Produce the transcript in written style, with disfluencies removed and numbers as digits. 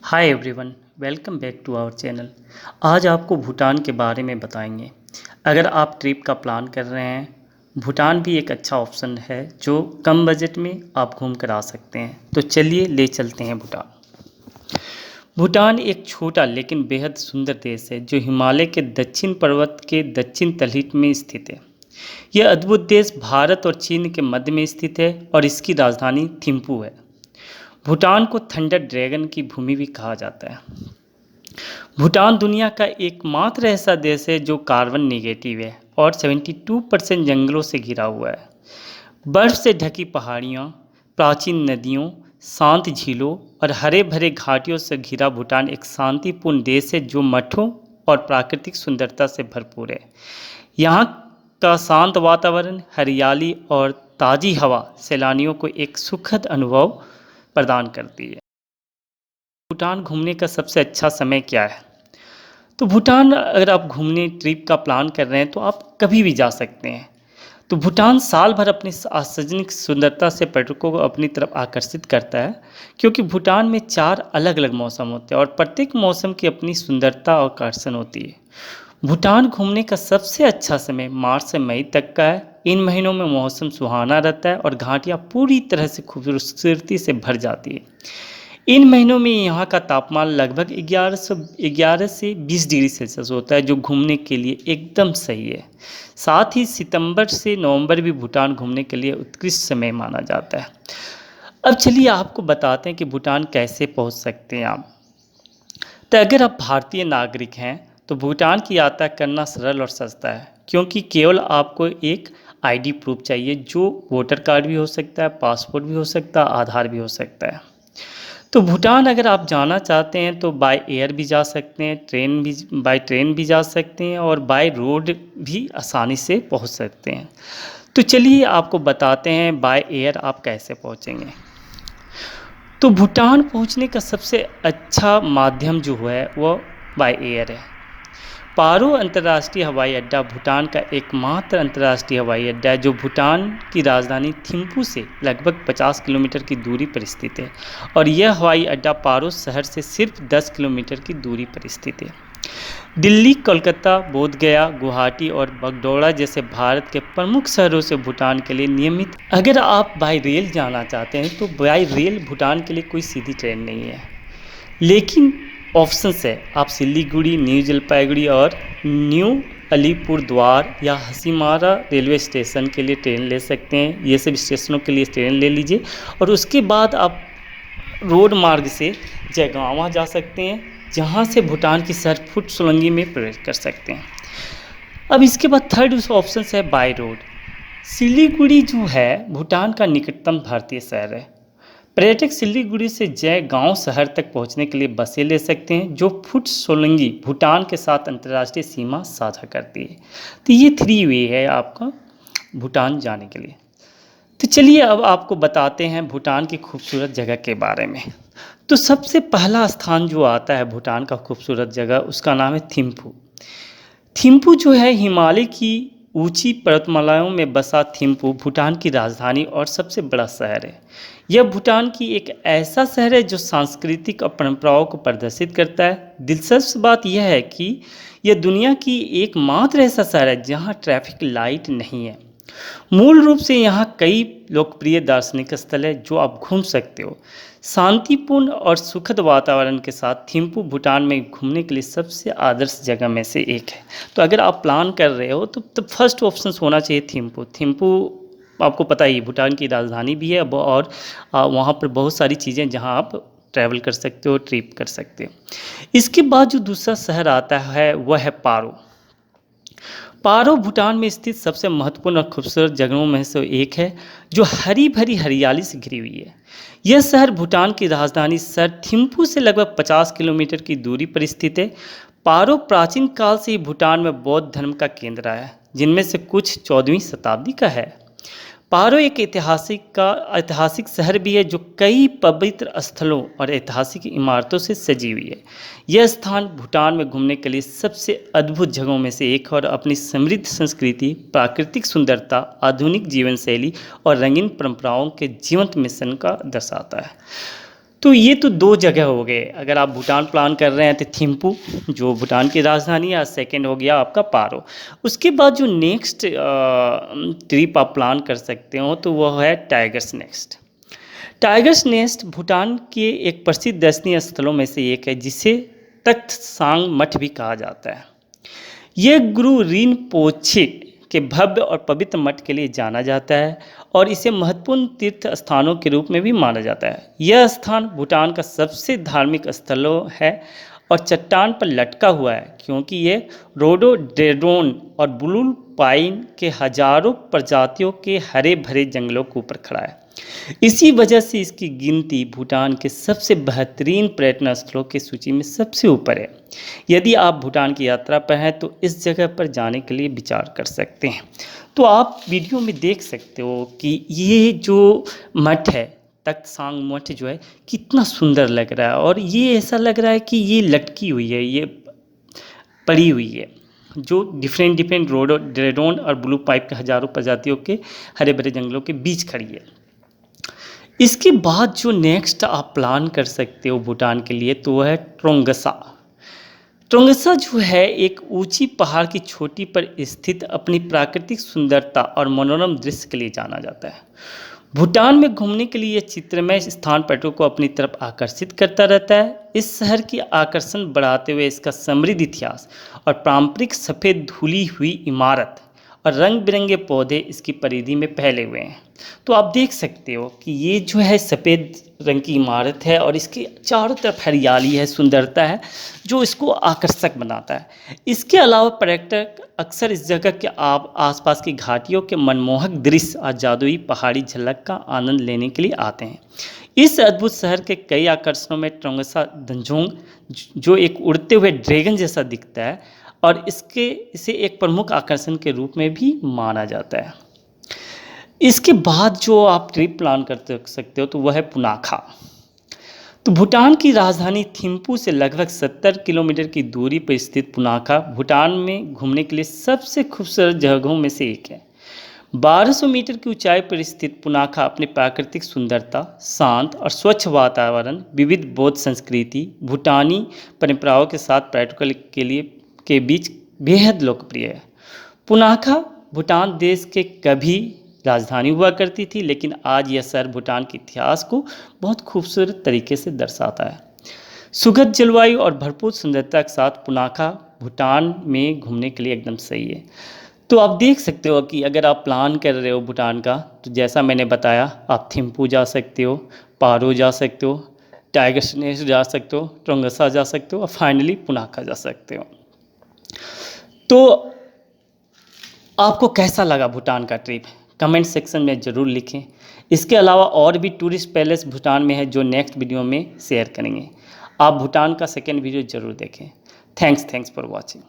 Hi everyone, welcome back to our channel. आज आपको भूटान के बारे में बताएंगे। अगर आप ट्रिप का प्लान कर रहे हैं, भूटान भी एक अच्छा ऑप्शन है जो कम बजट में आप घूम कर आ सकते हैं। तो चलिए ले चलते हैं भूटान। भूटान एक छोटा लेकिन बेहद सुंदर देश है जो हिमालय के दक्षिण पर्वत के दक्षिण तलहट में स्थित है। यह अद्भुत देश भारत और चीन के मध्य में स्थित है और इसकी राजधानी थिम्पू है। भूटान को थंडर ड्रैगन की भूमि भी कहा जाता है। भूटान दुनिया का एकमात्र ऐसा देश है जो कार्बन नेगेटिव है और 72% जंगलों से घिरा हुआ है। बर्फ से ढकी पहाड़ियाँ, प्राचीन नदियों, शांत झीलों और हरे भरे घाटियों से घिरा भूटान एक शांतिपूर्ण देश है जो मठों और प्राकृतिक सुंदरता से भरपूर है। यहाँ का शांत वातावरण, हरियाली और ताज़ी हवा सैलानियों को एक सुखद अनुभव प्रदान करती है। भूटान घूमने का सबसे अच्छा समय क्या है? तो भूटान अगर आप घूमने ट्रिप का प्लान कर रहे हैं तो आप कभी भी जा सकते हैं। तो भूटान साल भर अपनी आश्चर्यजनक सुंदरता से पर्यटकों को अपनी तरफ आकर्षित करता है, क्योंकि भूटान में 4 अलग अलग मौसम होते हैं और प्रत्येक मौसम की अपनी सुंदरता और आकर्षण होती है। भूटान घूमने का सबसे अच्छा समय मार्च से मई तक का है। इन महीनों में मौसम सुहाना रहता है और घाटियाँ पूरी तरह से खूबसूरती से भर जाती है। इन महीनों में यहाँ का तापमान लगभग 11 से 20 डिग्री सेल्सियस होता है, जो घूमने के लिए एकदम सही है। साथ ही सितंबर से नवंबर भी भूटान घूमने के लिए उत्कृष्ट समय माना जाता है। अब चलिए आपको बताते हैं कि भूटान कैसे पहुँच सकते हैं आप। तो अगर आप भारतीय नागरिक हैं तो भूटान की यात्रा करना सरल और सस्ता है, क्योंकि केवल आपको एक आईडी प्रूफ चाहिए, जो वोटर कार्ड भी हो सकता है, पासपोर्ट भी हो सकता है, आधार भी हो सकता है। तो भूटान अगर आप जाना चाहते हैं तो बाय एयर भी जा सकते हैं, बाय ट्रेन भी जा सकते हैं और बाय रोड भी आसानी से पहुंच सकते हैं। तो चलिए आपको बताते हैं बाय एयर आप कैसे पहुंचेंगे। तो भूटान पहुंचने का सबसे अच्छा माध्यम जो है वह बाय एयर है। पारो अंतर्राष्ट्रीय हवाई अड्डा भूटान का एकमात्र अंतर्राष्ट्रीय हवाई अड्डा है जो भूटान की राजधानी थिम्पू से लगभग 50 किलोमीटर की दूरी पर स्थित है, और यह हवाई अड्डा पारो शहर से सिर्फ 10 किलोमीटर की दूरी पर स्थित है। दिल्ली, कोलकाता, बोधगया, गुवाहाटी और बगडोगरा जैसे भारत के प्रमुख शहरों से भूटान के लिए नियमित। अगर आप बाई रेल जाना चाहते हैं तो बाई रेल भूटान के लिए कोई सीधी ट्रेन नहीं है, लेकिन ऑप्शंस है। आप सिलीगुड़ी, न्यू जलपाईगुड़ी और न्यू अलीपुरद्वार या हसीमारा रेलवे स्टेशन के लिए ट्रेन ले सकते हैं। ये सब स्टेशनों के लिए ट्रेन ले लीजिए और उसके बाद आप रोड मार्ग से जयगांवा जा सकते हैं, जहां से भूटान की शहर फुट सोलंगी में प्रवेश कर सकते हैं। अब इसके बाद थर्ड ऑप्शन है बाय रोड। सिलीगुड़ी जो है भूटान का निकटतम भारतीय शहर है। पर्यटक सिलीगुड़ी से जयगांव शहर तक पहुंचने के लिए बसें ले सकते हैं, जो फुट सोलंगी भूटान के साथ अंतर्राष्ट्रीय सीमा साझा करती है। तो ये 3 वे है आपका भूटान जाने के लिए। तो चलिए अब आपको बताते हैं भूटान की खूबसूरत जगह के बारे में। तो सबसे पहला स्थान जो आता है भूटान का खूबसूरत जगह, उसका नाम है थिम्पू। थिम्पू जो है हिमालय की ऊंची पर्वतमालाओं में बसा थिम्पू भूटान की राजधानी और सबसे बड़ा शहर है। यह भूटान की एक ऐसा शहर है जो सांस्कृतिक और परंपराओं को प्रदर्शित करता है। दिलचस्प बात यह है कि यह दुनिया की एकमात्र ऐसा शहर है जहां ट्रैफिक लाइट नहीं है। मूल रूप से यहाँ कई लोकप्रिय दार्शनिक स्थल है जो आप घूम सकते हो। शांतिपूर्ण और सुखद वातावरण के साथ थिम्पू भूटान में घूमने के लिए सबसे आदर्श जगह में से एक है। तो अगर आप प्लान कर रहे हो तो फर्स्ट ऑप्शन होना चाहिए थिम्पू। थिम्पू आपको पता ही भूटान की राजधानी भी है और वहाँ पर बहुत सारी चीज़ें जहाँ आप ट्रैवल कर सकते हो, ट्रिप कर सकते हो। इसके बाद जो दूसरा शहर आता है वह है पारो। पारो भूटान में स्थित सबसे महत्वपूर्ण और खूबसूरत जगहों में से एक है, जो हरी भरी हरियाली से घिरी हुई है। यह शहर भूटान की राजधानी शहर थिम्पू से लगभग 50 किलोमीटर की दूरी पर स्थित है। पारो प्राचीन काल से ही भूटान में बौद्ध धर्म का केंद्र रहा है, जिनमें से कुछ 14वीं शताब्दी का है। पारो एक ऐतिहासिक शहर भी है जो कई पवित्र स्थलों और ऐतिहासिक इमारतों से सजी हुई है। यह स्थान भूटान में घूमने के लिए सबसे अद्भुत जगहों में से एक है और अपनी समृद्ध संस्कृति, प्राकृतिक सुंदरता, आधुनिक जीवन शैली और रंगीन परंपराओं के जीवंत मिश्रण का दर्शाता है। तो ये तो दो जगह हो गए। अगर आप भूटान प्लान कर रहे हैं तो थिम्पू जो भूटान की राजधानी है, सेकंड हो गया आपका पारो। उसके बाद जो नेक्स्ट ट्रिप आप प्लान कर सकते हो तो वह है tigers nest. Tigers nest Bhutan के एक प्रसिद्ध दर्शनीय स्थलों में से एक है, जिसे तख्त सांग मठ भी कहा जाता है। यह गुरु रिनपोछे के भव्य और पवित्र मठ के लिए जाना जाता है और इसे महत्वपूर्ण तीर्थ स्थानों के रूप में भी माना जाता है। यह स्थान भूटान का सबसे धार्मिक स्थलों है और चट्टान पर लटका हुआ है, क्योंकि ये रोडोडेंड्रॉन और ब्लू पाइन के हजारों प्रजातियों के हरे भरे जंगलों के ऊपर खड़ा है। इसी वजह से इसकी गिनती भूटान के सबसे बेहतरीन पर्यटन स्थलों की सूची में सबसे ऊपर है। यदि आप भूटान की यात्रा पर हैं तो इस जगह पर जाने के लिए विचार कर सकते हैं। तो आप वीडियो में देख सकते हो कि ये जो मठ है, तख्त सांग मठ जो है, कितना सुंदर लग रहा है और ये ऐसा लग रहा है कि ये लटकी हुई है, ये पड़ी हुई है, जो डिफरेंट रोडोडेंड्रॉन और ब्लू पाइप के हजारों प्रजातियों के हरे भरे जंगलों के बीच खड़ी है। इसके बाद जो नेक्स्ट आप प्लान कर सकते हो भूटान के लिए तो वह है ट्रोंगसा। ट्रोंगसा जो है एक ऊंची पहाड़ की चोटी पर स्थित अपनी प्राकृतिक सुंदरता और मनोरम दृश्य के लिए जाना जाता है। भूटान में घूमने के लिए यह चित्रमय स्थान पर्यटकों को अपनी तरफ आकर्षित करता रहता है। इस शहर की आकर्षण बढ़ाते हुए इसका समृद्ध इतिहास और पारंपरिक सफ़ेद धुली हुई इमारत और रंग बिरंगे पौधे इसकी परिधि में फैले हुए हैं। तो आप देख सकते हो कि ये जो है सफ़ेद रंग की इमारत है और इसके चारों तरफ हरियाली है, सुंदरता है, जो इसको आकर्षक बनाता है। इसके अलावा पर्यटक अक्सर इस जगह के आसपास की घाटियों के मनमोहक दृश्य और जादुई पहाड़ी झलक का आनंद लेने के लिए आते हैं। इस अद्भुत शहर के कई आकर्षणों में ट्रोंगसा दंजोंग, जो एक उड़ते हुए ड्रैगन जैसा दिखता है और इसे एक प्रमुख आकर्षण के रूप में भी माना जाता है। इसके बाद जो आप ट्रिप प्लान कर सकते हो तो वह है पुनाखा। तो भूटान की राजधानी थिम्पू से लगभग 70 किलोमीटर की दूरी पर स्थित पुनाखा भूटान में घूमने के लिए सबसे खूबसूरत जगहों में से एक है। 1200 मीटर की ऊंचाई पर स्थित पुनाखा अपनी प्राकृतिक सुंदरता, शांत और स्वच्छ वातावरण, विविध बौद्ध संस्कृति, भूटानी परंपराओं के साथ पर्यटकों के बीच बेहद लोकप्रिय है। पुनाखा भूटान देश के कभी राजधानी हुआ करती थी, लेकिन आज यह शहर भूटान के इतिहास को बहुत खूबसूरत तरीके से दर्शाता है। सुखद जलवायु और भरपूर सुंदरता के साथ पुनाखा भूटान में घूमने के लिए एकदम सही है। तो आप देख सकते हो कि अगर आप प्लान कर रहे हो भूटान का, तो जैसा मैंने बताया, आप थिम्पू जा सकते हो, पारो जा सकते हो, टाइगर्स नेस्ट जा सकते हो, ट्रोंगसा जा सकते हो और फाइनली पुनाखा जा सकते हो। तो आपको कैसा लगा भूटान का ट्रिप? कमेंट सेक्शन में ज़रूर लिखें। इसके अलावा और भी टूरिस्ट पैलेस भूटान में है जो नेक्स्ट वीडियो में शेयर करेंगे। आप भूटान का सेकेंड वीडियो ज़रूर देखें। Thanks for watching.